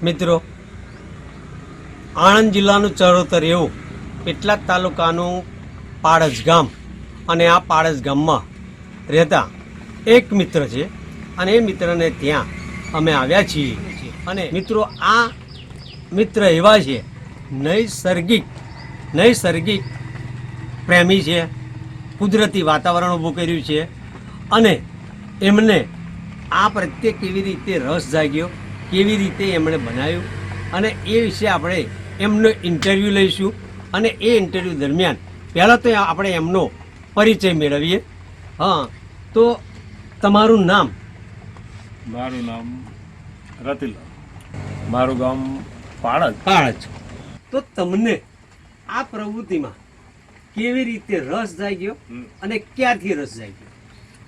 મિત્રો, આણંદ જિલ્લાનું ચરોતર એવું પેટલાદ તાલુકાનું પાડજ ગામ, અને આ પાડજ ગામમાં રહેતા એક મિત્ર છે અને એ મિત્રને ત્યાં અમે આવ્યા છીએ. અને મિત્રો, આ મિત્ર એવા છે નૈસર્ગિક પ્રેમી છે, કુદરતી વાતાવરણ ઊભું કર્યું છે અને એમને આ પ્રત્યે કેવી રીતે રસ જાગ્યો, કેવી રીતે એમણે બનાવ્યું, અને એ વિશે આપણે એમનો ઇન્ટરવ્યૂ લઈશું. અને એ ઇન્ટરવ્યૂ દરમિયાન પહેલાં તો આપણે એમનો પરિચય મેળવીએ. હા, તો તમારું નામ? મારું નામ રતિલાલ, મારું ગામ પાડજ. તો તમને આ પ્રવૃત્તિમાં કેવી રીતે રસ જાગ્યો અને ક્યારથી રસ જાગ્યો?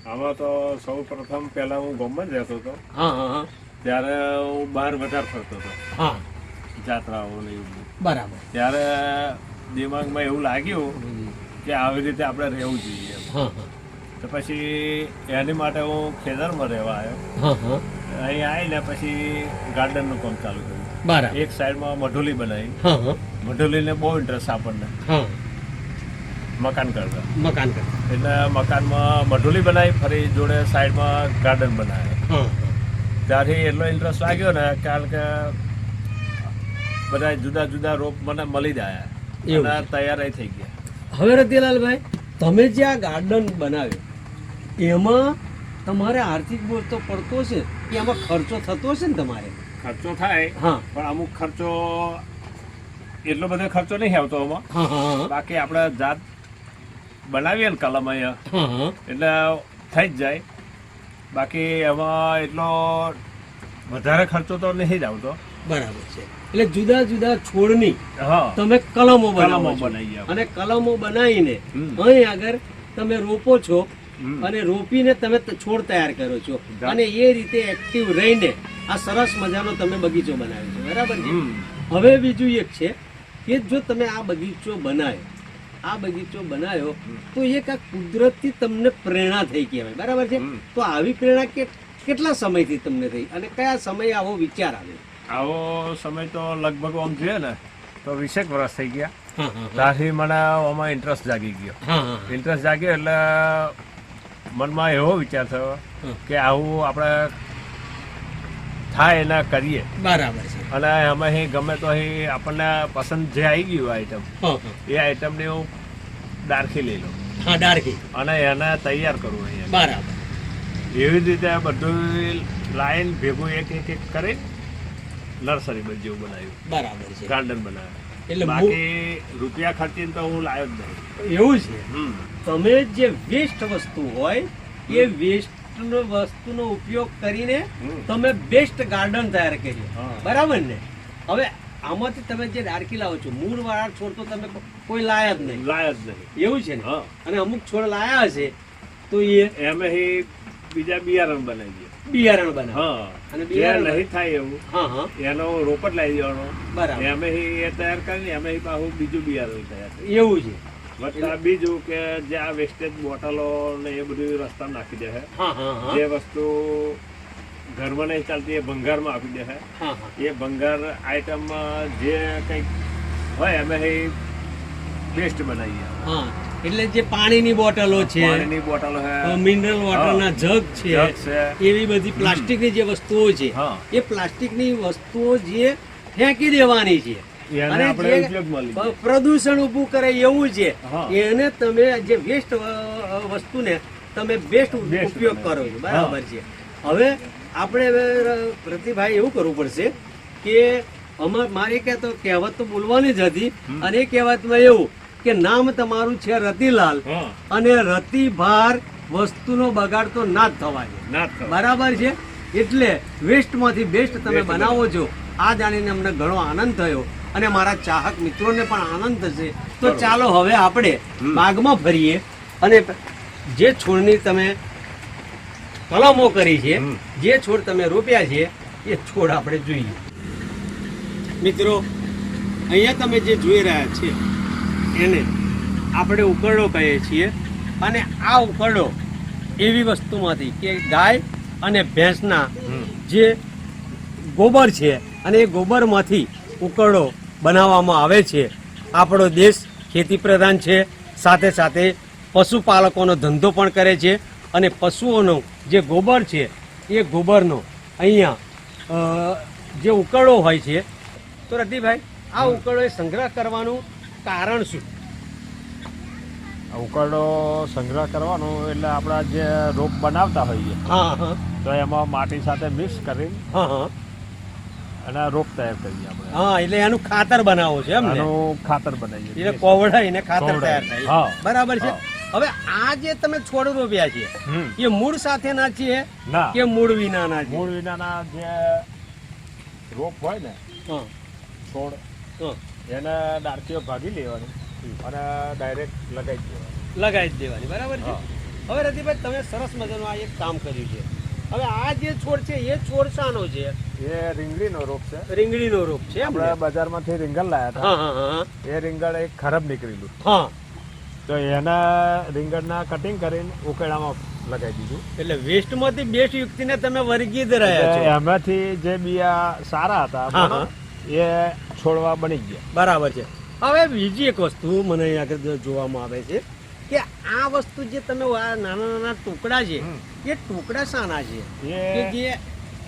આમાં તો સૌ પ્રથમ પહેલા હું ગામમાં જ રહેતો હતો. હા. ત્યારે હું બહાર વધારે ફરતો હતો. હા, જાત્રાઓ ને એવું. બરાબર. ત્યારે દિમાગમાં એવું લાગ્યું કે આવી રીતે આપણે રહેવું જોઈએ. હા. તો પછી એની માટે હું ખેતરમાં રહેવા આવ્યો. હા. અહીં આવીને પછી ગાર્ડનનું કામ ચાલુ કર્યું. બરાબર. એક સાઈડમાં મઢોલી બનાવી. હા. મઢોલીને બહુ ઇન્ટરેસ્ટ આપણને. હા. મકાન કરતા કરતા. એટલે મકાનમાં મઢોલી બનાવી, ફરી જોડે સાઈડમાં ગાર્ડન બનાવે. હા. ત્યારથી એટલો ઇન્ટરેસ્ટ લાગ્યો ને, કારણ કે બધા જુદા જુદા રોપ મને મળી જાય અને તૈયાર થઈ ગયા. હવે રતિલાલભાઈ, તમે જે આ ગાર્ડન બનાવ્યું એમાં તમારે આર્થિક બોજ તો પડતો છે કે એમાં ખર્ચો થતો છે ને તમારે? ખર્ચો થાય. હા. પણ અમુક ખર્ચો એટલો બધો ખર્ચો નહીં આવતો આમાં. હા. બાકી આપણે જાત બનાવીએ ને કલમ અહીંયા, હા. એટલે થઈ જ જાય. બાકી એમાં એટલો વધારે ખર્ચો તો નહીં જ આવતો. બરાબર છે. એટલે જુદા જુદા છોડની હા તમે કલમો બનાવો છો. બનાવીએ અને કલમો બનાવીને અહીં આગળ તમે રોપો છો અને રોપીને તમે છોડ તૈયાર કરો છો, અને એ રીતે એક્ટિવ રહીને આ સરસ મજાનો તમે બગીચો બનાવ્યો છો. બરાબર છે. હવે બીજું એક છે કે જો તમે આ બગીચો બનાવ્યો તો એક આ કુદરતથી તમને પ્રેરણા થઈ કહેવાય. બરાબર છે. તો આવી પ્રેરણા કેટલા સમયથી તમને થઈ અને કયા સમયે આવો વિચાર આવ્યો? આવો સમય તો લગભગ આમ જોઈએ ને તો 20 વર્ષ થઈ ગયા. ત્યારથી મને આમાં ઇન્ટરેસ્ટ જાગી ગયો. ઇન્ટરેસ્ટ જાગ્યો એટલે મનમાં એવો વિચાર થયો કે આવું આપણે થાય એના કરીએ. બરાબર છે. અને એમાં ગમે તો અહીં આપણને પસંદ જે આવી ગયું આઈટમ, એ આઈટમને હું ડારખી લઈ લઉં. હા, ડારખી. અને એને તૈયાર કરું અહીંયા. બરાબર. એવી રીતે બધું લાઈન ભેગું એક કરી નર્સરી જેવું બનાવ્યું. બરાબર છે. ગાર્ડન બનાવ્યું. એટલે બાકી રૂપિયા ખર્ચીને તો હું લાવ્યો જ નહીં. એવું છે. તમે જે વેસ્ટ વસ્તુ હોય એ વેસ્ટ વસ્તુનો ઉપયોગ કરીને તમે બેસ્ટ ગાર્ડન તૈયાર કર્યું. બરાબર ને? હવે આમાંથી તમે જે ડારકી લાવો છો, મૂળ વાળા છોડ તો તમે કોઈ લાયા જ નહીં. એવું છે ને? અને અમુક છોડ લાયા હશે તો એમ બીજા બિયારણ બનાવી દે. બિયારણ બનાવે. અને બિયારણ નહીં થાય એવું એનો રોપ જ લાવી દેવાનો. બરાબર. એમ એ તૈયાર કરીને એમ પાછું બીજું બિયારણ તૈયાર કરે. એવું છે. બીજું કે જે આ વેસ્ટેજ બોટલો ને એ બધું રસ્તા નાખી દે છે. જે વસ્તુ ઘરમાં નહીં ચાલતી એ ભંગારમાં આપી દે છે. એ ભંગાર આઈટમમાં જે કંઈક હોય અમે બેસ્ટ બનાવીએ. એટલે જે પાણીની બોટલો છે, મિનરલ વોટરના જગ છે, એવી બધી પ્લાસ્ટિકની જે વસ્તુઓ છે, એ પ્લાસ્ટિકની વસ્તુઓ જે ફેંકી દેવાની છે અને પ્રદૂષણ ઊભું કરે એવું છે, એને તમે જે વેસ્ટ વસ્તુને તમે બેસ્ટ ઉપયોગ કરો છો. બરાબર છે. હવે આપણે પ્રતિભાઈ એવું કરવું પડશે કે મારે કહેવત તો બોલવાની જ હતી, અને એ કહેવતમાં એવું કે નામ તમારું છે રતિલાલ, અને રતિભાર વસ્તુનો બગાડ તો ના જ થવાય. બરાબર છે. એટલે વેસ્ટમાંથી બેસ્ટ તમે બનાવો છો. આ જાણીને અમને ઘણો આનંદ થયો અને મારા ચાહક મિત્રોને પણ આનંદ થશે. તો ચાલો હવે આપણે બાગમાં ફરીએ અને જે છોડની તમે કલમો કરી છે, જે છોડ તમે રોપ્યા છે, એ છોડ આપણે જોઈએ. મિત્રો, અહીંયા તમે જે જોઈ રહ્યા છે એને આપણે ઉકરડો કહીએ છીએ. અને આ ઉકરડો એવી વસ્તુમાંથી કે ગાય અને ભેંસના જે ગોબર છે અને એ ગોબરમાંથી ઉકરડો બનાવવામાં આવે છે. આપણો દેશ ખેતી પ્રધાન છે, સાથે સાથે પશુપાલકોનો ધંધો પણ કરે છે અને પશુઓનો જે ગોબર છે એ ગોબરનો અહીંયા જે ઉકરડો હોય છે. તો રતિભાઈ, આ ઉકરડો સંગ્રહ કરવાનું કારણ શું? ઉકરડો સંગ્રહ કરવાનો એટલે આપણા જે રોપ બનાવતા હોઈએ તો એમાં માટી સાથે મિક્સ કરી અને રોપ તૈયાર કરીએ આપણે. એટલે એનું ખાતર બનાવો છે એમ ને? એનું ખાતર બનાવીએ એટલે કોવડાઈને ખાતર તૈયાર થાય. બરાબર છે. હવે આ જે તમે છોડ રોપ્યા છે એ મૂળ સાથેના છે કે મૂળ વિનાના છે? મૂળ વિનાના જે રોપ હોય ને છોડ એને ડાળખીઓ ભાગી લેવાની અને ડાયરેક્ટ લગાવી જ દેવાની. બરાબર છે. હવે રતિભાઈ, તમે સરસ મજાનું આ એક કામ કર્યું છે. હવે આ જે છોડ છે એ છોડ શાનો છે? એ રીંગણીનો રોપ છે. રીંગણીનો રોપ છે. આપણે બજારમાંથી રીંગણ લાયા હતા. એ રીંગણ એક ખરાબ નીકળેલું. તો એના રીંગણના કટિંગ કરીને ઉકેડામાં લગાવી દીધું. એટલે વેસ્ટમાંથી બેસ્ટ યુક્તિને તમે વર્ગી જ રહ્યા છો. એમાંથી જે બિયા સારા હતા એ છોડવા બની ગયા. બરાબર છે. હવે બીજી એક વસ્તુ મને આગળ જોવામાં આવે છે કે આ વસ્તુ જે તમે નાના નાના ટુકડા છે એ ટુકડા શાના છે?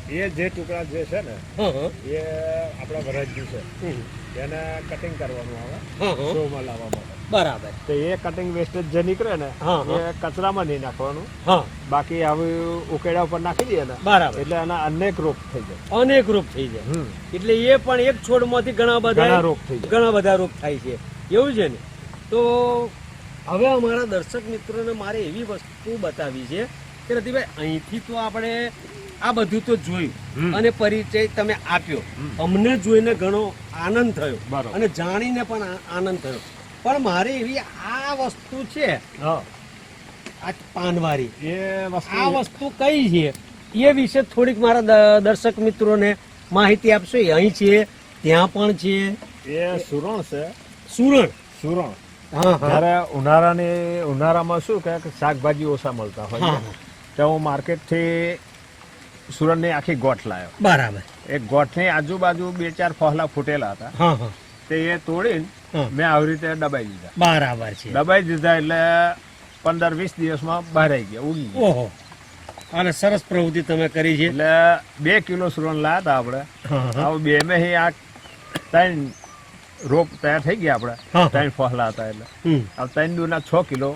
એ જે ટુકડા જે છે ને એ આપણા વરાજ્યું છે, એને કટિંગ કરવાનું આવે શોમાં લાવવા માટે. બરાબર. તો એ કટિંગ વેસ્ટેજ જે નીકળે ને એ કચરામાં નહીં નાખવાનું. બાકી આવી ઉકેડા ઉપર નાખી દઈએ ને. બરાબર. એટલે એના અનેક રોગ થઈ જાય. અનેક રોગ થઈ જાય. એટલે એ પણ એક છોડમાંથી ઘણા બધા રોગ થઈ જાય. ઘણા બધા રોગ થાય છે. એવું છે ને? તો હવે અમારા દર્શક મિત્રોને મારે એવી વસ્તુ બતાવી છે કે રતિભાઈ, અહીંથી તો આપણે આ બધું તો જોયું અને પરિચય તમે આપ્યો. અમને જોઈને ઘણો આનંદ થયો અને જાણીને પણ આનંદ થયો. પણ મારે એવી આ વસ્તુ છે, આ પાનવારી, આ વસ્તુ કઈ છે એ વિશે થોડીક મારા દર્શક મિત્રોને માહિતી આપશો? અહીં છે, ત્યાં પણ છે. એ સુરણ છે. સુરણ. જયારે ઉનાળામાં શું કે શાકભાજી ઓછા મળતા હોય તો હું માર્કેટથી સુરણની આખી ગોઠ લાવ્યો. બરાબર. એ ગોઠની આજુબાજુ 2-4 ફોહલા ફૂટેલા હતા. તે એ તોડીને મેં આવી રીતે દબાઈ દીધા. બરાબર છે. દબાઈ દીધા એટલે 15-20 દિવસમાં બહાર આવી ગયા, ઉગી ગયા. ઓહો, અને સરસ પ્રવૃત્તિ તમે કરી છે. એટલે 2 કિલો સુરણ લાયા હતા આપણે. હવે બે મેં આ 3 રોપ તૈયાર થઈ ગયા આપણે. 3 ફોહલા હતા એટલે હવે 3 દુના 6 કિલો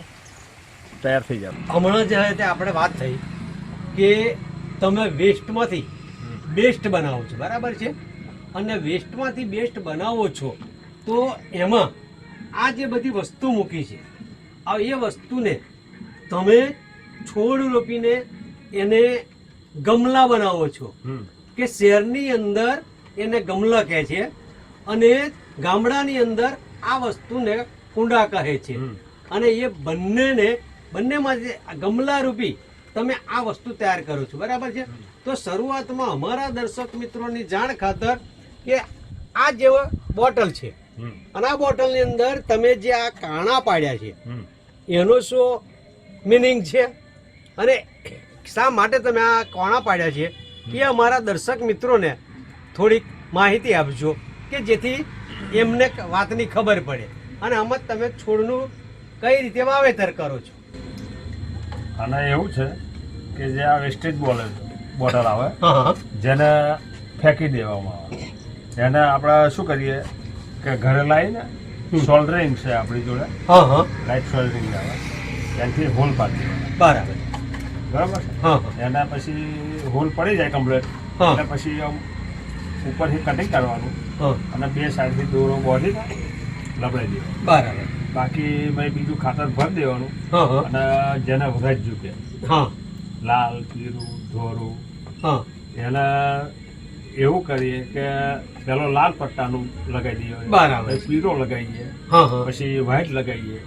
તૈયાર થઈ જાય. હમણાં જે આપણે વાત થઈ કે તમે વેસ્ટમાંથી બેસ્ટ બનાવો છો. બરાબર છે. અને વેસ્ટમાંથી બેસ્ટ બનાવો છો તો એમાં આ જે બધી વસ્તુ મૂકી છે, એ વસ્તુને તમે છોડ રોપીને એને ગમલા બનાવો છો કે શહેરની અંદર એને ગમલા કહે છે અને ગામડાની અંદર આ વસ્તુને કુંડા કહે છે. અને એ બંનેમાં જે ગમલા રૂપી તમે આ વસ્તુ તૈયાર કરો છો. બરાબર છે. તો શરૂઆતમાં અમારા દર્શક મિત્રોની જાણ ખાતર કે આ જેવો બોટલ છે અને આ બોટલની અંદર તમે જે આ કાણા પાડ્યા છે એનો શું મિનિંગ છે અને શા માટે તમે આ કાણા પાડ્યા છે એ અમારા દર્શક મિત્રોને થોડીક માહિતી આપજો કે જેથી એમને વાતની ખબર પડે અને આમાં તમે છોડનું કઈ રીતે વાવેતર કરો છો. અને એવું છે કે જે આ વેસ્ટેજ બોટલ આવે જેને ફેંકી દેવામાં આવે, એને આપણે શું કરીએ કે ઘરે લાવીને સોલ્ડરિંગ છે આપણી જોડે, લાઇટ સોલ્ડરિંગ આવે, એનાથી હોલ પાડી દેવાના. બરાબર. એના પછી હોલ પડી જાય કમ્પ્લીટ એટલે પછી ઉપરથી કટિંગ કરવાનું અને 2 સાઈડથી દોરો બોધીને લબડાઈ દેવાનું. બરાબર. બાકી મેં બીજું ખાતર ભરી દેવાનું અને જેને વરાજ્યું કે લાલ, પીળું, ધોરું, એને એવું કરીએ કે પેલો લાલ પટ્ટાનું લગાવી દઈએ. બરાબર. પીળો લગાવીએ, પછી વ્હાઈટ લગાવીએ.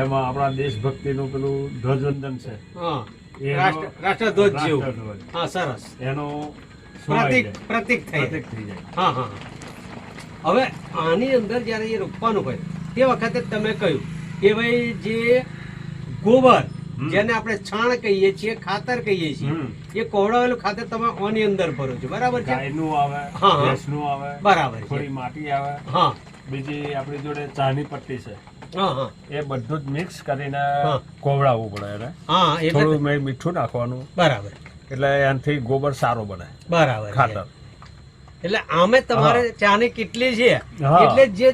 એમાં આપણા દેશભક્તિનું પેલું ધ્વજવંદન છે, રાષ્ટ્રધ્વજ જેવું. સરસ. એનો પ્રતીક થઈ જાય. હવે આની અંદર જયારે એ રોપવાનું હોય તે વખતે તમે કહ્યું કે ભાઈ જે ગોબર જેને આપણે છાણ કહીએ છીએ, ખાતર કહીએ છીએ, એ કોવડાવેલું ખાતર તમે આની અંદર ભરો છો, બરાબર છે? ગાયનું આવે, ભેંસનું આવે, બરાબર છે. થોડી માટી આવે, હા, બીજી આપણી જોડે ચાની પટ્ટી છે, હા, હા, એ બધું જ મિક્સ કરીને કોવડાવવું પડે એને. હા, એટલે થોડું મીઠું નાખવાનું, બરાબર, એટલે એનાથી ગોબર સારો બને, બરાબર છે. ખાતર. એટલે આમે તમારે ચાની કેટલી છે, હા. એટલે જે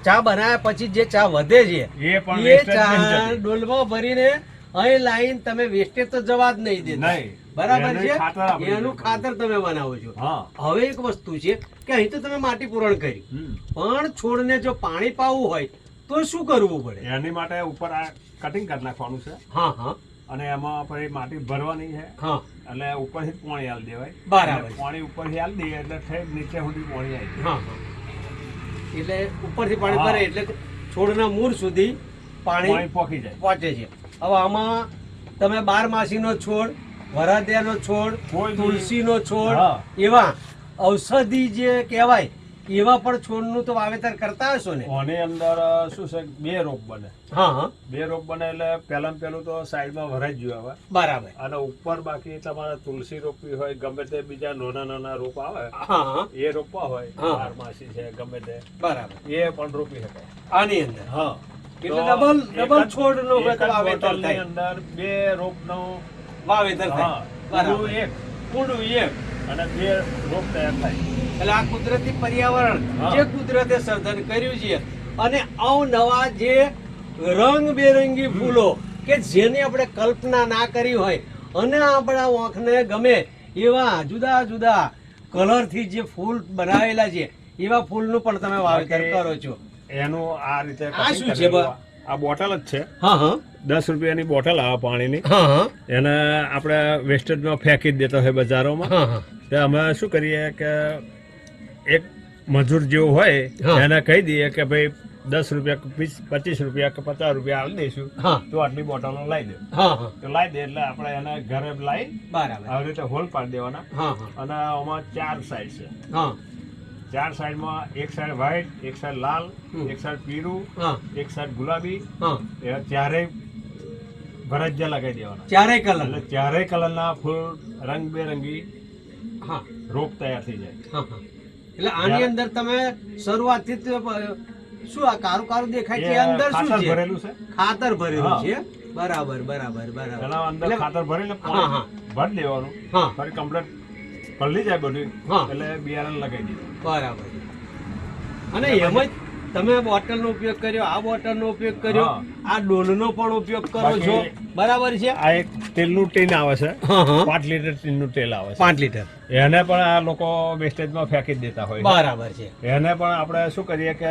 ચા બનાવ્યા પછી જે ચા વધે છે એ પણ એ wastage નહીં ચા જતી. ડોલમાં ભરીને અહીં લાઈન તમે વેસ્ટેજ તો જવા જ નહીં દેતા, નહીં. બરાબર એનું છે? ખાતર આપણે એનું જોઈતું. ખાતર તમે બનાવો છો. હા. હવે એક વસ્તુ છે કે અહીં તો તમે માટી પૂરણ કરી, પણ છોડને જો પાણી પાવું હોય તો શું કરવું પડે? એની માટે ઉપર આ કટિંગ કરી નાખવાનું છે, હા, હા, અને એમાં પછી માટી ભરવાની છે, હા, એટલે ઉપરથી જ પાણી આલી દેવાય. બરાબર. એટલે પાણી ઉપરથી આલી દઈએ એટલે ઠેક નીચે સુધી પાણી આવી જાય. હા, હા. એટલે ઉપરથી પાણી ભરે એટલે છોડના મૂળ સુધી પાણી પાણી પોકી જાય. પહોંચે છે. હવે આમાં તમે 12માસીનો છોડ, વરાદિયાનો છોડ, કોઈ બી- તુલસીનો છોડ, હા. એવા ઔષધિ જે કહેવાય એવા પણ છોડનું તો વાવેતર કરતા હશો ને? આની અંદર શું છે, 2 રોપ બને. હા, હા, 2 રોપ બને એટલે પહેલામાં પહેલું તો સાઈડમાં ભરાઈ જ આવે, બરાબર. અને ઉપર બાકી તમારે તુલસી રોપવી હોય, ગમે તે બીજા નાના રોપ આવે હા, હા, એ રોપવા હોય, હા. 12માસી છે ગમે તે, બરાબર. એ પણ રોપી શકાય. આની અંદર હા, એટલે તો ડબલ એક જ- છોડનો એક જ વાવેતર બોટલની થાય. અંદર 2 રોપનો વાવેતર થાય. કુંડું બરાબર. એક કુંડું એક. અને 2 રોપ તૈયાર થાય. એટલે આ કુદરતી પર્યાવરણ હા. જે કુદરતે સર્જન કર્યું છે, અને અવનવા જે રંગબેરંગી ફૂલો કે જેની આપણે કલ્પના ના કરી હોય અને આપણા આંખને ગમે એવા જુદા જુદા કલરથી જે ફૂલ બનાવેલા છે એવા ફૂલનું પણ તમે વાવેતર કરો છો. એનું આ રીતે આ cutting શું છે કરેલું બા? આ બોટલ જ છે. હા, હા, 10 રૂપિયાની બોટલ આવે પાણીની. હા, હા, એને આપણે વેસ્ટેજમાં ફેંકી જ દેતા હોય બજારોમાં. હા, હા, તો અમે શું કરીએ કે એક મજૂર જેવું હોય હા. એને કહી દઈએ કે ભાઈ 10 રૂપિયા કે 25 રૂપિયા કે 50 રૂપિયા આપી દઈશું, હા, તો આટલી બોટલો લાવી દે. હા, હા, તો લાવી દે એટલે આપણે એને ઘરે લાવી બરાબર. આવી રીતે હોલ પાડી દેવાના. હા, હા, અને આમાં 4 સાઈડ છે. હા, 4 સાઈડમાં એક સાઈડ વ્હાઈટ, એક સાઈડ લાલ, હમ. એક સાઈડ પીળું, હા, એક સાઈડ ગુલાબી, હા, એ ચારેય ભરજ્યા લગાવી દેવાના. ચારેય કલર. એટલે ચારેય કલરના ફૂલ રંગબેરંગી હા, રોપ તૈયાર થઈ જાય. હા, હા. એટલે આની અંદર તમે શરૂઆતથી જ શું આ કારું કારું દેખાય છે એ અંદર શું ખાતર છે? ભરેલું છે. ખાતર ભરેલું હા. છે. બરાબર, બરાબર, બરાબર. એના અંદર એટલે- ખાતર ભરીને હા, હા. ભરી દેવાનું. હા, ફરી કમ્પ્લીટ પલળી જાય બધું, હા. એટલે બિયારણ લગાવી દીધું. બરાબર. અને એમ જ તમે બોટલનો ઉપયોગ કર્યો, આ બોટલનો ઉપયોગ કર્યો, હા. આ ડોલનો પણ ઉપયોગ કરો બાકી- છો, બરાબર છે? આ એક તેલનું ટીન આવે છે, હા, હા. 5 લીટર ટીનનું તેલ આવે છે. 5 લીટર. એને પણ આ લોકો વેસ્ટેજમાં ફેંકી જ દેતા હોય છે. બરાબર છે. એને પણ આપણે શું કરીએ કે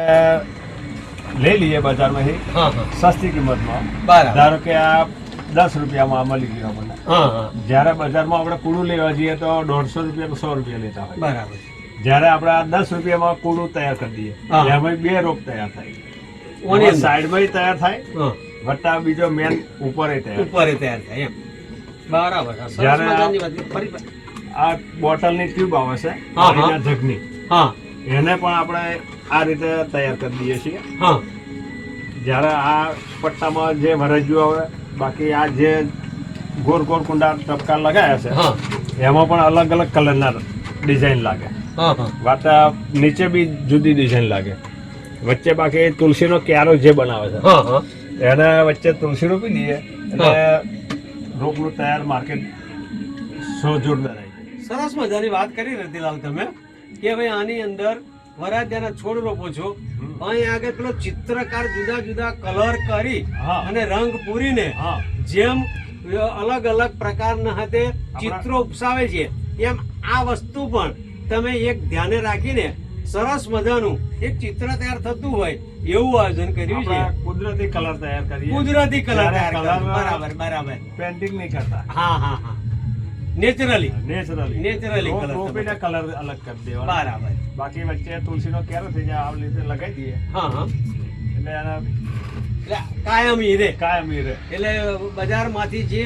લઈ લઈએ બજારમાંથી હા, હા. સસ્તી કિંમતમાં. બરાબર. ધારો કે આ 10 રૂપિયામાં મળી ગયો આપણને. હા, હા. જ્યારે બજારમાં આપણે કુડું લેવા જઈએ તો 150 રૂપિયા કે 100 રૂપિયા લેતા હોય. બરાબર. જ્યારે આપણે આ 10 રૂપિયામાં કુડું તૈયાર કરી દઈએ, હા. એમાં 2 રોપ તૈયાર થાય. ઓની અંદર. સાઈડમાં તૈયાર થાય, હા. વત્તા બીજો મેન ઉપર તૈયાર. ઉપર તૈયાર થાય એમ. બરાબર. સરસ જ્યારે આ- મજાની વાત. ફરી- આ બોટલની ટ્યુબ આવે છે, હા, હા. પાણીના જગની, હા, એને પણ આપણે આ રીતે તૈયાર કરી દઈએ છીએ. હા, જ્યારે આ પટ્ટામાં જે વરજ્યું આવે, બાકી આ જે ગોળ ગોળ કુંડા ટપકા લગાયા છે, હા, એમાં પણ અલગ અલગ કલરના ડિઝાઇન લાગે. હા, હા. વાતા નીચે બી જુદી ડિઝાઇન લાગે. વચ્ચે બાકી તુલસીનો ક્યારો જે બનાવે છે, હા, હા. એને વચ્ચે તુલસી રોપી દઈએ એટલે રોપનું તૈયાર માર્કેટ જોરદાર આવી જાય. સરસ મજાની વાત કરી રતિલાલ તમે કે ભાઈ આની અંદર વરાજાના છોડ રોપો છો, અહીં આગળ પેલો ચિત્રકાર જુદા જુદા કલર કરી હા. અને રંગ પૂરીને હા, જેમ અલગ અલગ પ્રકારના હાથે ચિત્રો ઉપસાવે છે, એમ આ વસ્તુ પણ તમે એક ધ્યાને રાખીને સરસ મજાનું એક ચિત્ર તૈયાર થતું હોય એવું આયોજન કર્યું છે. આપણે કુદરતી કલર તૈયાર કરીએ. કુદરતી કલર જ્યારે તૈયાર કરો. કલર બરાબર, બરાબર. પેન્ટિંગ નહીં કરતા, હા, હા, હા. નેચરલી. નેચરલી Naturally colour રોપીને કલર અલગ કરી દેવાનો. બરાબર. બાકી વચ્ચે તુલસીનો ક્યારો થઈ જાય આવી રીતે લગાવી દઈએ હા, હા. એટલે એના એટલે કાયમી રે. કાયમી રહે. એટલે બજારમાંથી જે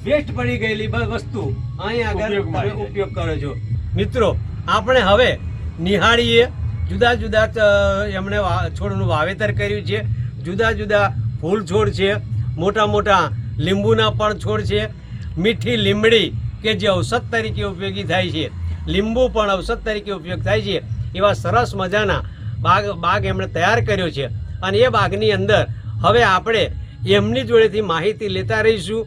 વેસ્ટ પડી ગયેલી વસ્તુ અહીં આગળ ઉપયોગમાં તમે આવી જાય. ઉપયોગ કરો છો. મિત્રો, આપણે હવે નિહાળીએ જુદા જુદા એમણે છોડનું વાવેતર કર્યું છે, જુદા જુદા ફૂલ છોડ છે, મોટા મોટા લીંબુના પણ છોડ છે, મીઠી લીમડી કે જે ઔષધ તરીકે ઉપયોગી થાય છે, લીંબુ પણ ઔષધ તરીકે ઉપયોગ થાય છે, એવા સરસ મજાના બાગ એમણે તૈયાર કર્યો છે. અને એ બાગની અંદર હવે આપણે એમની જોડેથી માહિતી લેતા રહીશું.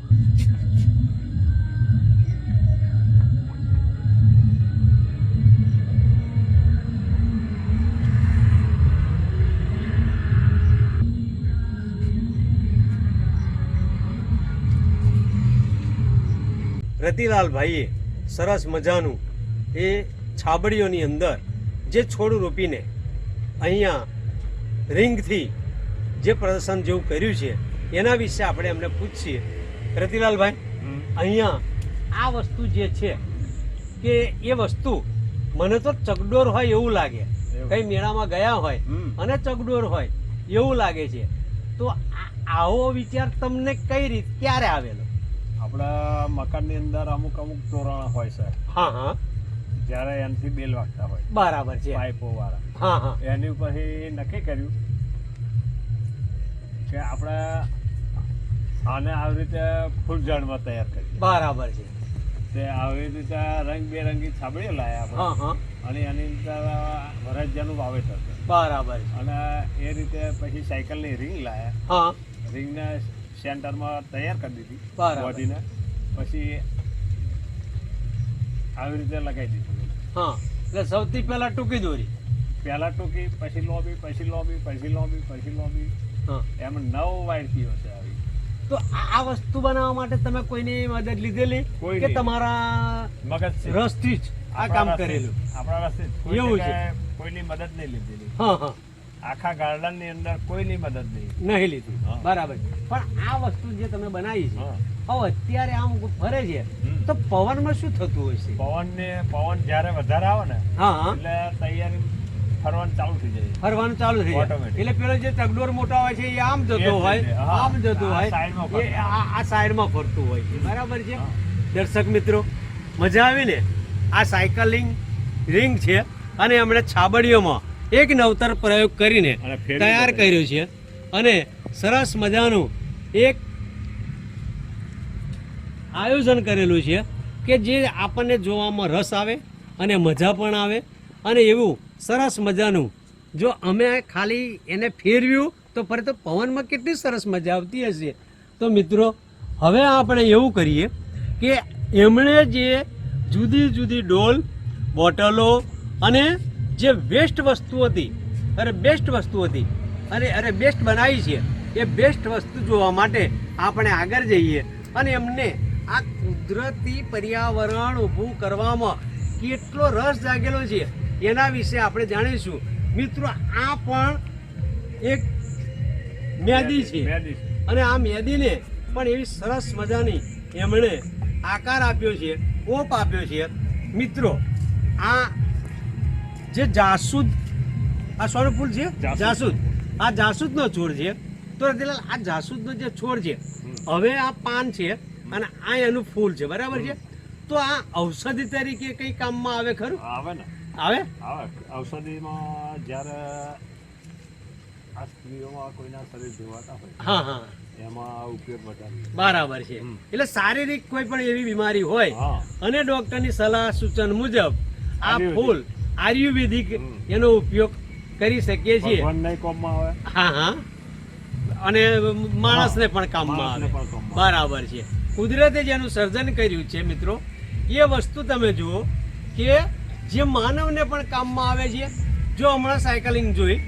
રતિલાલભાઈએ સરસ મજાનું એ છાબડીઓની અંદર જે છોડ રોપીને અહીંયા રીંગથી જે પ્રદર્શન જેવું કર્યું છે એના વિશે આપણે એમને પૂછીએ. રતિલાલભાઈ, અહીંયા આ વસ્તુ જે છે કે એ વસ્તુ મને તો ચકડોર હોય એવું લાગે, કઈ મેળામાં ગયા હોય અને ચકડોર હોય એવું લાગે છે. તો આવો વિચાર તમને કઈ રીતે ક્યારે આવેલો? આપણા મકાનની અંદર અમુક તોરણ હોય છે. હા હા. જ્યારે એનાથી બેલ વાગતા હોય. બરાબર છે. પાઇપો વાળા. હા હા. એની ઉપરથી નક્કી કર્યું કે આપણે આને આવી રીતે ફૂલઝાડમાં તૈયાર કરીએ. બરાબર છે. તે આવી રીતે રંગબેરંગી છાબડીઓ લાયા આપણે. હા હા. અને એની અંદર વરજજાનું વાવેતર છે. બરાબર. અને એ રીતે પછી સાયકલની રિંગ લાયા. હા. રિંગને સેન્ટરમાં તૈયાર કરી દીધી. બરાબર. બોડીને પછી આવી રીતે લગાવી દીધી. હા. એટલે સૌથી પહેલા ટૂંકી દોરી, પહેલા ટૂંકી, પછી લોબી, પછી લોબી, પછી લોબી, પછી લોબી. હા. એમ 9 વાયરકીઓ છે આવી. તો આ વસ્તુ બનાવવા માટે તમે કોઈની મદદ લીધેલી કે તમારા મગજ રસથી જ આ કામ કરેલું? આપણા રસથી એવું છે. કોઈની મદદ નહીં લીધેલી. હા હા. આખા ગાર્ડન ની અંદર કોઈની મદદ નહીં લીધી. બરાબર. પણ આ વસ્તુ જે તમે બનાવી છે હવે અત્યારે આમ ફરે છે તો પવનમાં શું થતું હોય છે? પવન જ્યારે વધારે આવે ને એટલે તૈયારી ફરવાનું ચાલુ થઈ જાય. ફરવાનું ચાલુ થઈ જાય એટલે પેલો જે ચકડોર મોટા હોય છે એ આમ જતો હોય, આમ જતો હોય, આ સાઈડમાં ફરતું હોય છે. બરાબર છે. દર્શક મિત્રો, મજા આવી ને? આ સાયકલિંગ રિંગ છે અને એમણે છાબડીઓમાં એક નવતર પ્રયોગ કરીને તૈયાર કર્યો છે અને સરસ મજાનું એક આયોજન કરેલું છે કે જે આપણને જોવામાં રસ આવે અને મજા પણ આવે. અને એવું સરસ મજાનું જો અમે ખાલી એને ફેરવ્યું તો ફરી તો પવનમાં કેટલી સરસ મજા આવતી હશે. તો મિત્રો, હવે આપણે એવું કરીએ કે એમણે જે જુદી જુદી ડોલ, બોટલો અને જે વેસ્ટ વસ્તુ હતી, બેસ્ટ વસ્તુ હતી બેસ્ટ બનાવી છે, એ બેસ્ટ વસ્તુ જોવા માટે આપણે આગળ જઈએ અને એમને આ કુદરતી પર્યાવરણ ઊભું કરવામાં કેટલો રસ જાગેલો છે એના વિશે આપણે જાણીશું. મિત્રો, આ પણ એક મેદી છે અને આ મેદીને પણ એવી સરસ મજાની એમણે આકાર આપ્યો છે, ઓપ આપ્યો છે. મિત્રો, આ જે જાસૂદ, આ સોનું ફૂલ છે, જાસૂદ, આ જાસૂદનો છોડ છે. તો રતિલાલ, આ જાસૂદનો જે છોડ છે હવે આ પાન છે અને આ એનું ફૂલ છે. બરાબર છે. તો આ ઔષધિ તરીકે કઈ કામમાં આવે ખરું? આવે ને. આવે. ઔષધિમાં જ્યારે આ સ્ત્રીઓમાં કોઈના શરીર ધોવાતા હોય, હા હા, એમાં ઉપયોગ વધારે. બરાબર છે. એટલે શારીરિક કોઈ પણ એવી બીમારી હોય અને ડોક્ટરની સલાહ સૂચન મુજબ આ ફૂલ આયુર્વેદિક એનો ઉપયોગ કરી શકીએ છીએ. ભગવાનને કામમાં આવે. હા હા. અને માણસને પણ કામમાં આવે. બરાબર છે. કુદરતે જેનું સર્જન કર્યું છે મિત્રો, એ વસ્તુ તમે જુઓ કે જે માનવને પણ કામમાં આવે છે. જો હમણાં સાયકલિંગ જોઈ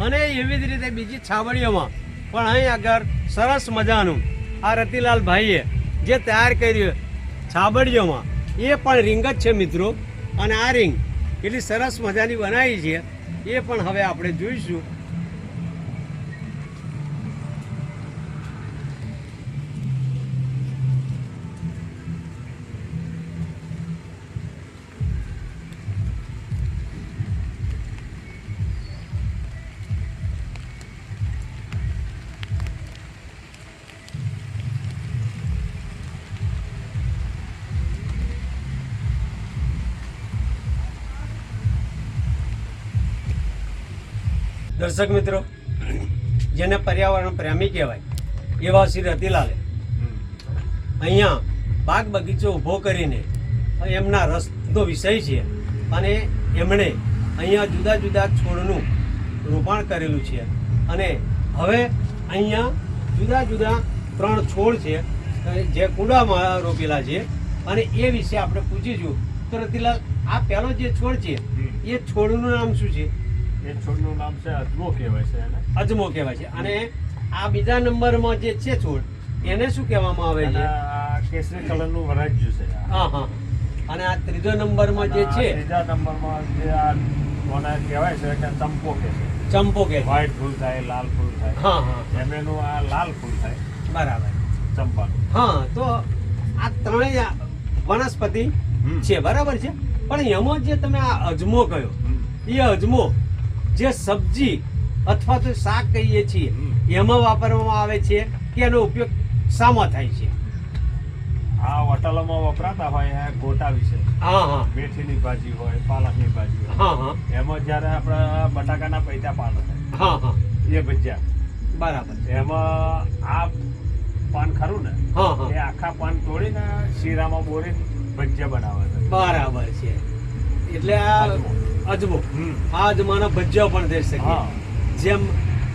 અને એવી જ રીતે બીજી છાબડીઓમાં પણ અહીં આગળ સરસ મજાનું આ રતિલાલભાઈએ જે તૈયાર કર્યું છાબડીઓમાં એ પણ રીંગ જ છે મિત્રો. અને આ રીંગ એટલી સરસ મજાની બનાવી છે એ પણ હવે આપણે જોઈશું. દર્શક મિત્રો, જેને પર્યાવરણ પ્રેમી કહેવાય એવા શ્રી રતિલાલે અહીંયા બાગ બગીચો ઊભો કરીને એમના રસનો વિષય છે અને એમણે અહીંયા જુદા જુદા છોડનું રોપાણ કરેલું છે અને હવે અહીંયા જુદા જુદા 3 છોડ છે જે કુંડામાં રોપેલા છે અને એ વિશે આપણે પૂછીશું. તો રતિલાલ, આ પહેલો જે છોડ છે એ છોડનું નામ શું છે? એ છોડનું નામ છે અજમો કહેવાય છે એને. અજમો કહેવાય છે. અને આ બીજા નંબરમાં જે છે છોડ એને શું કહેવામાં આવે છે? કેસરી કલરનું વરાજ્યું છે. હા હા. અને આ ત્રીજો નંબરમાં જે છે, ત્રીજા નંબરમાં જે આ મને કહેવાય છે કે ચંપો કે છે. ચંપો કે છે. વ્હાઈટ ફૂલ થાય, લાલ ફૂલ થાય. હા હા. એમનું આ લાલ ફૂલ થાય. બરાબર. ચંપાનું. હા, તો આ ત્રણેય વનસ્પતિ છે, બરાબર છે. પણ એમાં જે તમે આ અજમો કહ્યો, એ અજમો જે સબ્જી અથવા તો શાક કહીએ છીએ એમાં વાપરવામાં આવે છે કે એનો ઉપયોગ શામાં થાય છે? આ હોટલોમાં વપરાતા હોય એ ગોટા વિશે. હા હા. મેથીની ભાજી હોય, પાલકની ભાજી હોય. હા હા. એમાં જ્યારે આપણે બટાકાના પૈતા પાન થાય. હા હા. એ ભજીયા. બરાબર. એમાં આ પાન ખરું ને, હા હા. એ આખા પાન તોડીને શીરામાં બોરીને ભજીયા બનાવે છે. બરાબર છે. એટલે આ અજમો, આ અજમાના ભજીયા પણ થઈ શકે. જેમ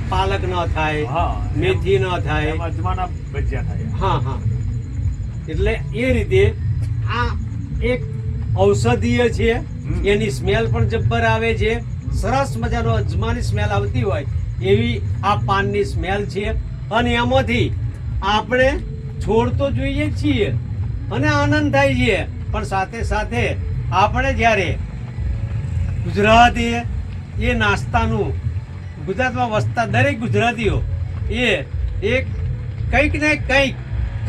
પાલક ન થાય, મેથી ન થાય, એમ અજમાના ભજીયા થાય. હા હા. એટલે એ રીતે આ એક ઔષધીય છે, એની સ્મેલ પણ જબ્બર આવે છે. સરસ મજાનો અજમાની સ્મેલ આવતી હોય એવી આ પાનની સ્મેલ છે. અને એમાંથી આપણે છોડ તો જોઈએ છીએ અને આનંદ થાય છે, પણ સાથે સાથે આપણે જ્યારે ગુજરાતી એ નાસ્તાનું, ગુજરાતમાં વસતા દરેક ગુજરાતીઓ એ એક કંઈક ને કંઈક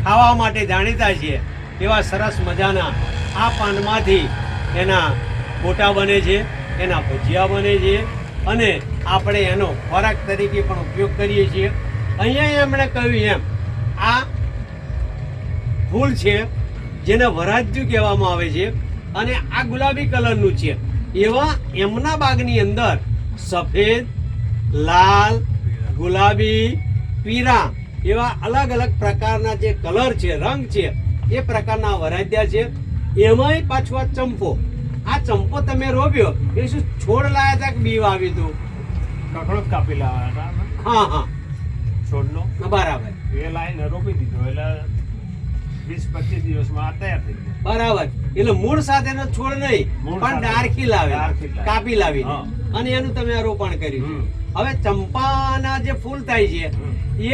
ખાવા માટે જાણીતા છે. એવા સરસ મજાના આ પાનમાંથી એના ગોટા બને છે, એના ભજીયા બને છે અને આપણે એનો ખોરાક તરીકે પણ ઉપયોગ કરીએ છીએ. અહીંયા એમણે કહ્યું એમ આ ફૂલ છે જેને વરાજ્યું કહેવામાં આવે છે અને આ ગુલાબી કલરનું છે. એવા એમના બાગની અંદર સફેદ, લાલ, ગુલાબી, પીળા એવા અલગ અલગ પ્રકારના જે કલર છે, રંગ છે, એ પ્રકારના વરાજ્યા છે. એમાંય પાછું આ ચંપો, આ ચંપો તમે રોપ્યો એ શું છોડ લાયા હતા કે બી વાવ્યું હતું? કકડો જ કાપી લાવ્યા હતા. હા હા. છોડનો બરાબર. એ લાઈને રોપી દીધો એટલે 20-25 દિવસમાં આ તૈયાર થઈ ગયો. બરાબર. એટલે મૂળ સાથેનો છોડ નહીં, પણ ડાળખી લાવે, કાપી લાવી અને એનું તમે રોપણ કર્યું. હવે ચંપાના જે ફૂલ થાય છે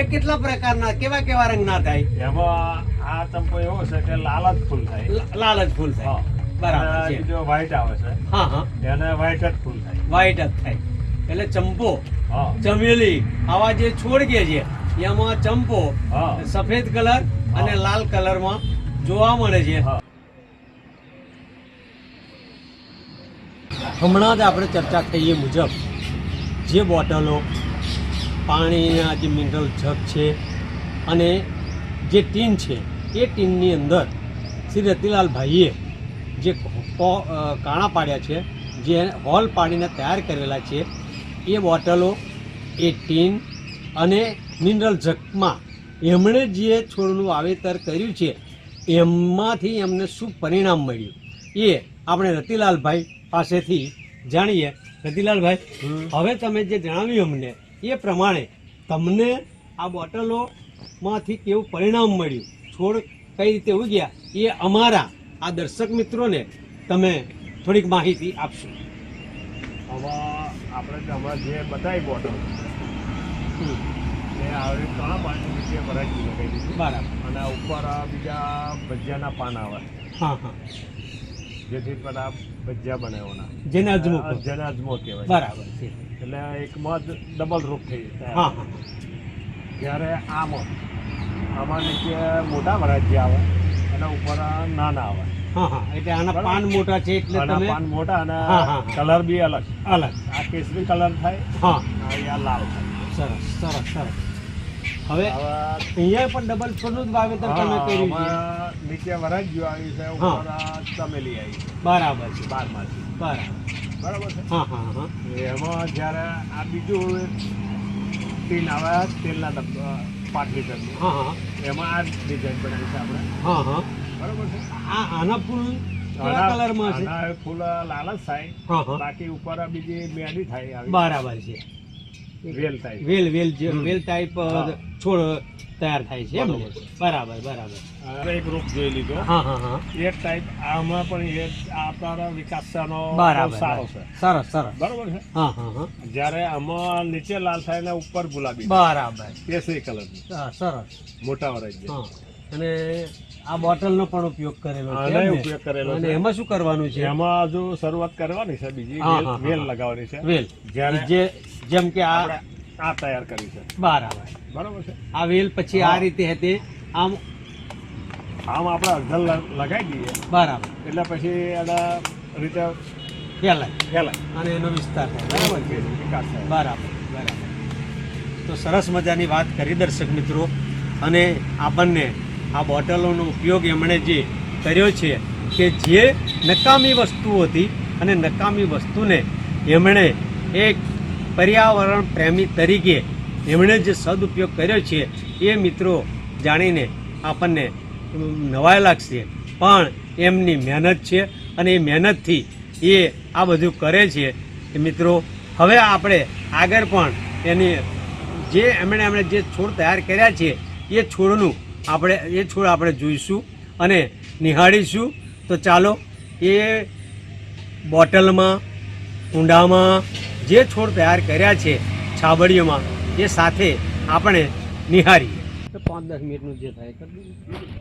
એ કેટલા પ્રકારના, કેવા કેવા રંગના થાય? એમાં આ ચંપો એવો છે કે લાલ જ ફૂલ થાય. લાલ જ ફૂલ થાય. બરાબર છે. બીજો વ્હાઈટ આવે છે. હા હા. એને વ્હાઈટ જ ફૂલ થાય. વ્હાઈટ જ થાય. એટલે ચંપો, ચમેલી આવા જે છોડ કે છે એમાં ચંપો સફેદ કલર અને લાલ કલરમાં જોવા મળે છે. હમણાં જ આપણે ચર્ચા થઈ મુજબ જે બોટલો, પાણીના જે મિનરલ જગ છે અને જે ટીન છે, એ ટીનની અંદર શ્રી રતિલાલભાઈએ જે કાણા પાડ્યા છે, જે હોલ પાડીને તૈયાર કરેલા છે, એ બોટલો, એ ટીન અને મિનરલ જગમાં એમણે જે છોડનું વાવેતર કર્યું છે એમાંથી એમને શું પરિણામ મળ્યું એ આપણે રતિલાલભાઈ પાસેથી જાણીએ. રતિલાલભાઈ, હવે તમે જે જણાવ્યું અમને એ પ્રમાણે તમને આ બોટલોમાંથી કેવું પરિણામ મળ્યું, છોડ કઈ રીતે ઉગ્યા, એ અમારા આ દર્શક મિત્રોને તમે થોડીક માહિતી આપશો. હવે આપણે હમણાં જે બતાવી બોટલ એ આવી 3 પાનની નીચે ભરાઈ લગાવી દીધી. બરાબર. અને ઉપર બીજા ભજીયાના પાન આવે. હા હા. જેથી પેલા ભજીયા બનાવવાના, જેને અજમો કહેવાય. બરાબર છે. એટલે એકમાં ડબલ રૂપ થઈ જાય. હા હા. જ્યારે આમાં નીચે મોટા વરાજી આવે અને ઉપર નાના આવે. હા હા. એટલે આના પાન મોટા છે એટલે તમે પાન મોટા અને કલર બી અલગ. આ કેસરી કલર થાય. હા. આ લાલ થાય. સરસ સરસ સરસ. હવે અહીંયા પણ ડબલ છોડનું જ વાવેતર તમે કર્યું છે. નીચે વરાજ્યું આવી છે, ઉપર ચમેલી આવી છે. બરાબર છે. 12માંથી. બરાબર છે. હા હા હા. એમાં જ્યારે આ બીજું ટીન આવે, તેલના 5 લીટરની. હા હા એમાં આ ડિઝાઇન બનાવી છે આપણે. હા હા બરોબર છે. આના ફૂલ કેવા કલરમાં છે? આના ફૂલ લાલ જ થાય. હા હા બાકી ઉપર બીજી મેડી થાય આવી. બરાબર છે. વેલ ટાઈપ. વેલ ટાઈપ છોડ તૈયાર થાય છે એમ ને? બરાબર બરાબર. એક રૂપ જોઈ લીધો. હા હા હા એક ટાઈપ આમાં પણ એ આપણા વિકાસનો બરાબર સારો છે. સરસ સરસ. બરોબર છે. હા હા હા જ્યારે આમાં નીચે લાલ થાય ને ઉપર ગુલાબી બરાબર. કેસરી કલરની સરસ. મોટા વરાઈ હા અને આ બોટલનો પણ ઉપયોગ કરેલો છે આનો એમ ને? ઉપયોગ કરેલો અને છે. એમાં શું કરવાનું છે? એમાં હજુ શરૂઆત કરવાની છે બીજી. હા, હા, વેલ હા. લગાવવાની છે. વેલ જ્યારે જેમ કે આપણે આ તૈયાર કરી છે. બરાબર. બરોબર છે. આ વેલ પછી આ રીતે હતી આમ આમ આપણે અડધલ લગાવી દઈએ બરાબર એટલે પછી એના રીતે ફેલાય અને એનો વિસ્તાર થાય. બરાબર છે. વિકાસ થાય. બરાબર બરાબર. તો સરસ મજાની વાત કરી દર્શક મિત્રો. અને આપણને આ બોટલોનો ઉપયોગ એમણે જે કર્યો છે કે જે નકામી વસ્તુ હતી અને નકામી વસ્તુને એમણે એક પર્યાવરણ પ્રેમી તરીકે એમણે જે સદુપયોગ કર્યો છે એ મિત્રો જાણીને આપણને નવાઈ લાગશે. પણ એમની મહેનત છે અને એ મહેનતથી એ આ બધું કરે છે. મિત્રો હવે આપણે આગળ પણ એની જે એમણે જે છોડ તૈયાર કર્યા છે એ છોડ આપણે જોઈશું અને નિહાળીશું. તો ચાલો એ બોટલમાં ઊંડામાં જે છોડ તૈયાર કર્યા છે છાબડીઓમાં એ સાથે આપણે નિહાળીએ. તો 5-10 મિનિટનું જે થાય કરી દઈએ.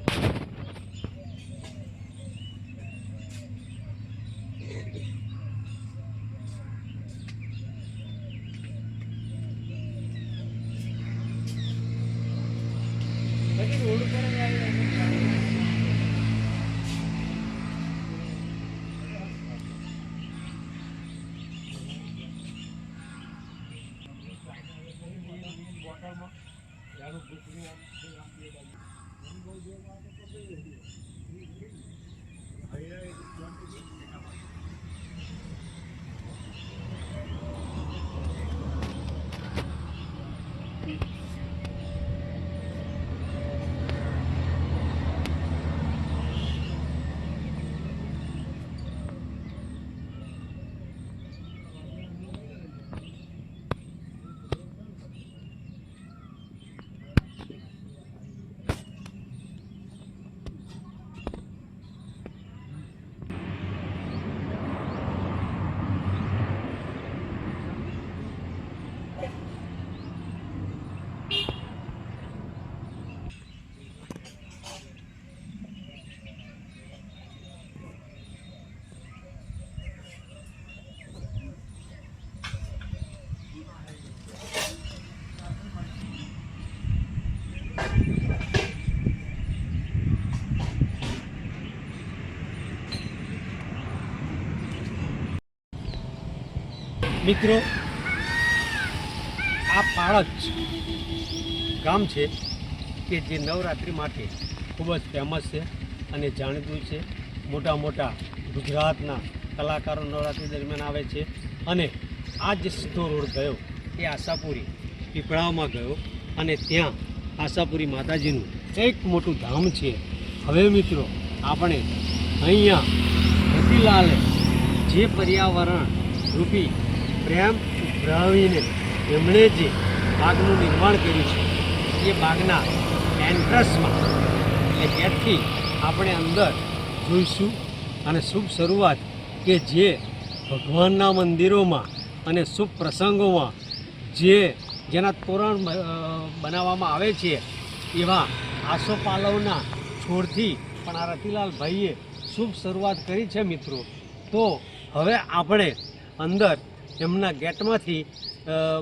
મિત્રો આ પાળજ ગામ છે કે જે નવરાત્રિ માટે ખૂબ જ ફેમસ છે અને જાણીતું છે. મોટા મોટા ગુજરાતના કલાકારો નવરાત્રિ દરમિયાન આવે છે. અને આ જે સીધો રોડ ગયો એ આશાપુરી પીપળાવમાં ગયો અને ત્યાં આશાપુરી માતાજીનું એક મોટું ધામ છે. હવે મિત્રો આપણે અહીંયા રતિલાલે જે પર્યાવરણ રૂપી પ્રેમ ઉભરાવીને એમણે જે બાગનું નિર્માણ કર્યું છે એ બાગના એન્ટ્રન્સમાં એટલે ગેટથી આપણે અંદર જોઈશું. અને શુભ શરૂઆત કે જે ભગવાનના મંદિરોમાં અને શુભ પ્રસંગોમાં જેના તોરણ બનાવવામાં આવે છે એવા આસોપાલવના છોડથી પણ આ રતિલાલ ભાઈએ શુભ શરૂઆત કરી છે મિત્રો. તો હવે આપણે અંદર એમના ગેટમાંથી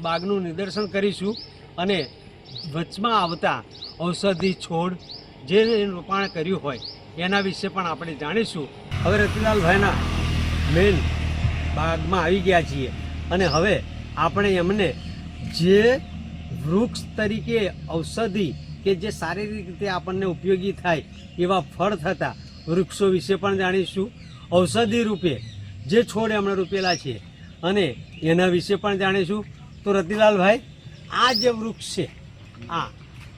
બાગનું નિદર્શન કરીશું અને વચમાં આવતા ઔષધિ છોડ જે રોપાણ કર્યું હોય એના વિશે પણ આપણે જાણીશું. હવે રતિલાલભાઈના મેન બાગમાં આવી ગયા છીએ અને હવે આપણે એમને જે વૃક્ષ તરીકે ઔષધિ કે જે શારીરિક રીતે આપણને ઉપયોગી થાય એવા ફળ થતા વૃક્ષો વિશે પણ જાણીશું. ઔષધિ રૂપે જે છોડ એમણે રોપેલા છે અને એના વિશે પણ જાણીશું. તો રતિલાલભાઈ આ જે વૃક્ષ છે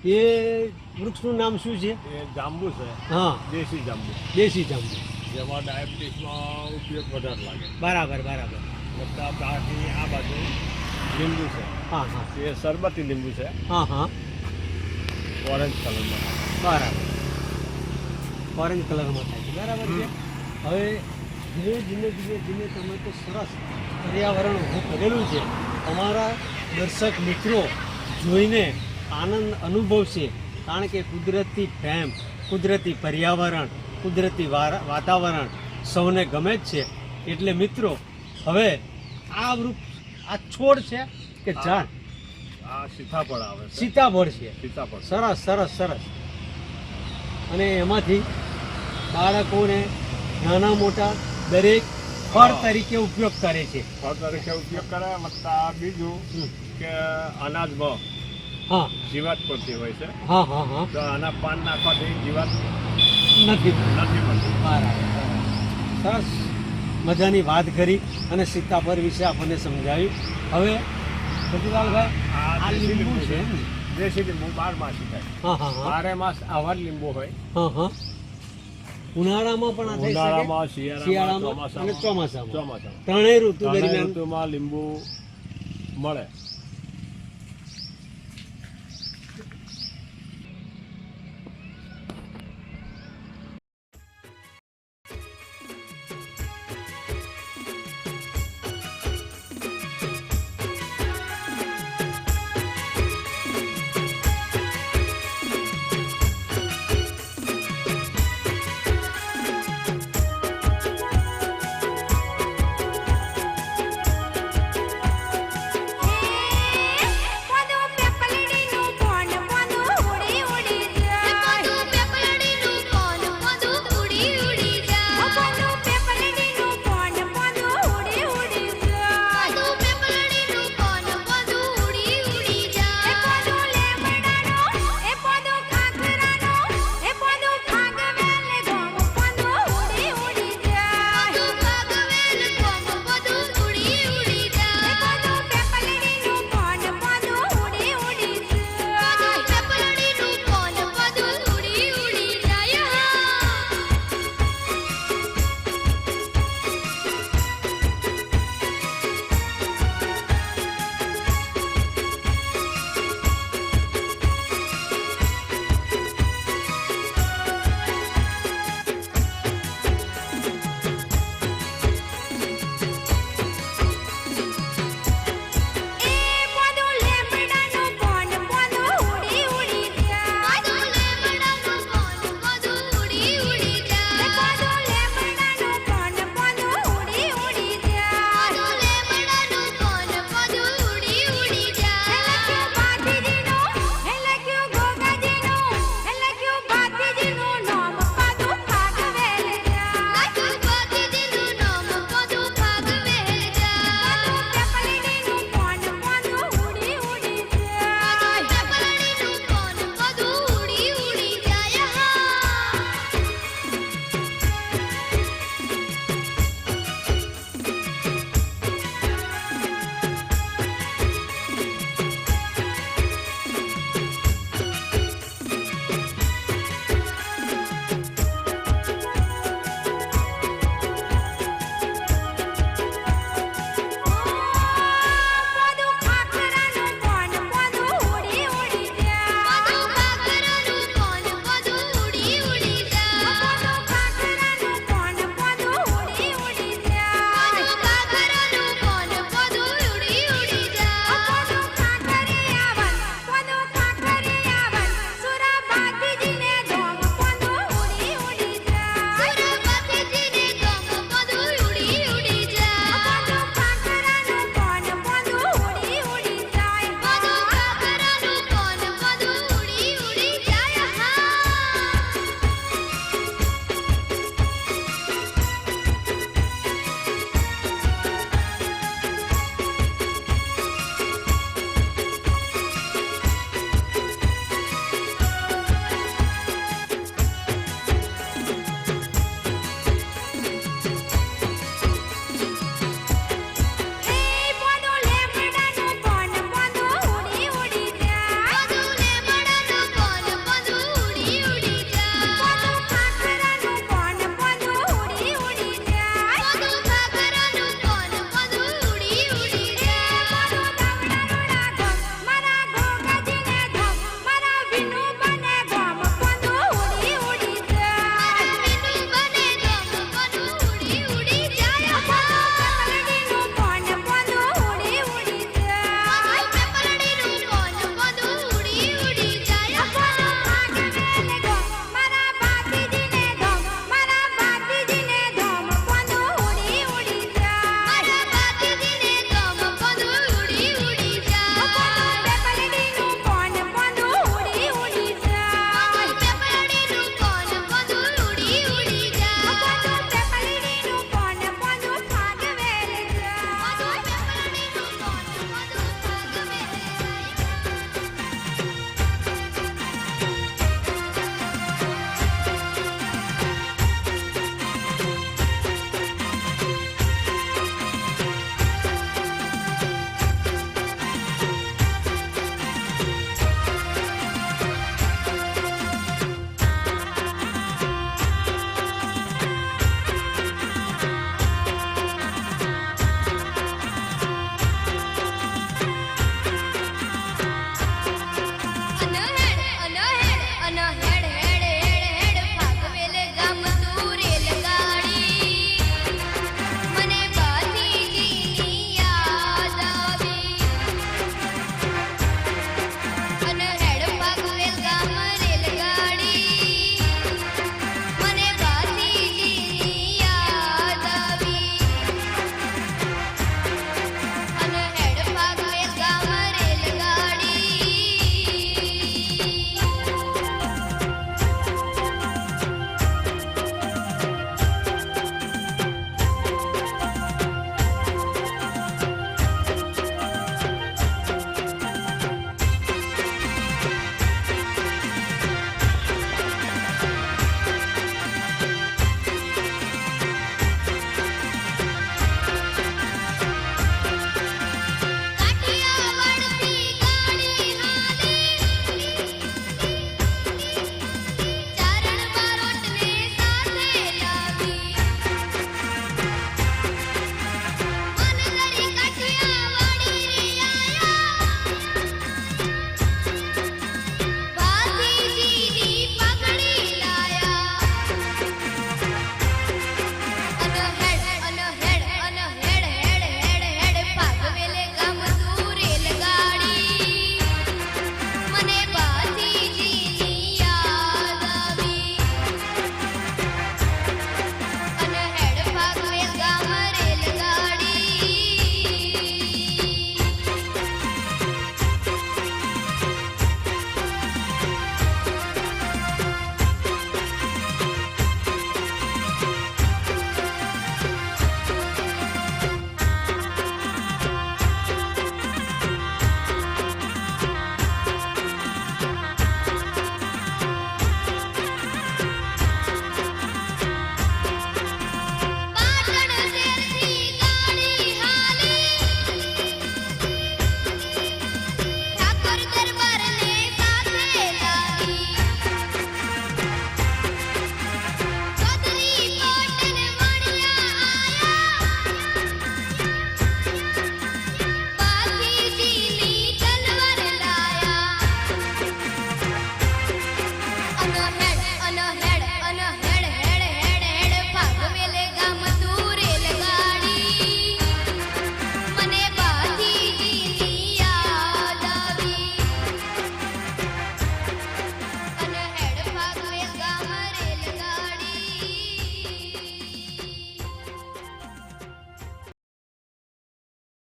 એ વૃક્ષનું નામ શું છે? એ જાંબુ છે, હા, દેશી જાંબુ, દેશી જાંબુ. જેમાં ડાયાબિટીસમાં ઉપયોગ વધારે લાગે. બરાબર બરાબર. બધા બાકી આ બાજુ લીંબુ છે. હા હા. એ શરબતી લીંબુ છે, હા હા. ઓરેન્જ કલરમાં. બરાબર. ઓરેન્જ કલરમાં થાય છે. બરાબર છે. હવે ધીમે ધીમે તમે તો સરસ પર્યાવરણ ઊભું કરેલું છે. તમારા દર્શક મિત્રો જોઈને આનંદ અનુભવશે, કારણ કે કુદરતી પ્રેમ, કુદરતી પર્યાવરણ, કુદરતી વાતાવરણ સૌને ગમે જ છે. એટલે મિત્રો હવે આ વૃક્ષ, આ છોડ છે કે ઝાડ? આ સીતાફળ આવે છે. સીતાફળ છે. સીતાફળ. સરસ સરસ સરસ. અને એમાંથી બાળકોને નાના મોટા દરેક ફળ તરીકે ઉપયોગ કરે છે. ફળ તરીકે ઉપયોગ કરે. વત્તા બીજું કે અનાજમાં હા, જીવાત પડતી હોય છે, હા હા હા. તો આના પાન નાખવાથી જીવાત નથી. નથી પડતી. બરાબર. સરસ મજાની વાત કરી અને સીતાફળ વિશે આપણને સમજાવ્યું. હવે સતીલાલભાઈ, આ લીંબુ છે એમ ને? દેશી લીંબુ 12 માસી થાય. હા હા હા. 12 માસ આવા જ લીંબુ હોય. હા હા. ઉનાળામાં પણ આ થઈ શકે? ઉનાળામાં, શિયાળામાં અને ચોમાસામાં. ચોમાસામાં ત્રણેય ઋતુ ત્રણેય દરમિયાન ઋતુમાં લીંબુ મળે.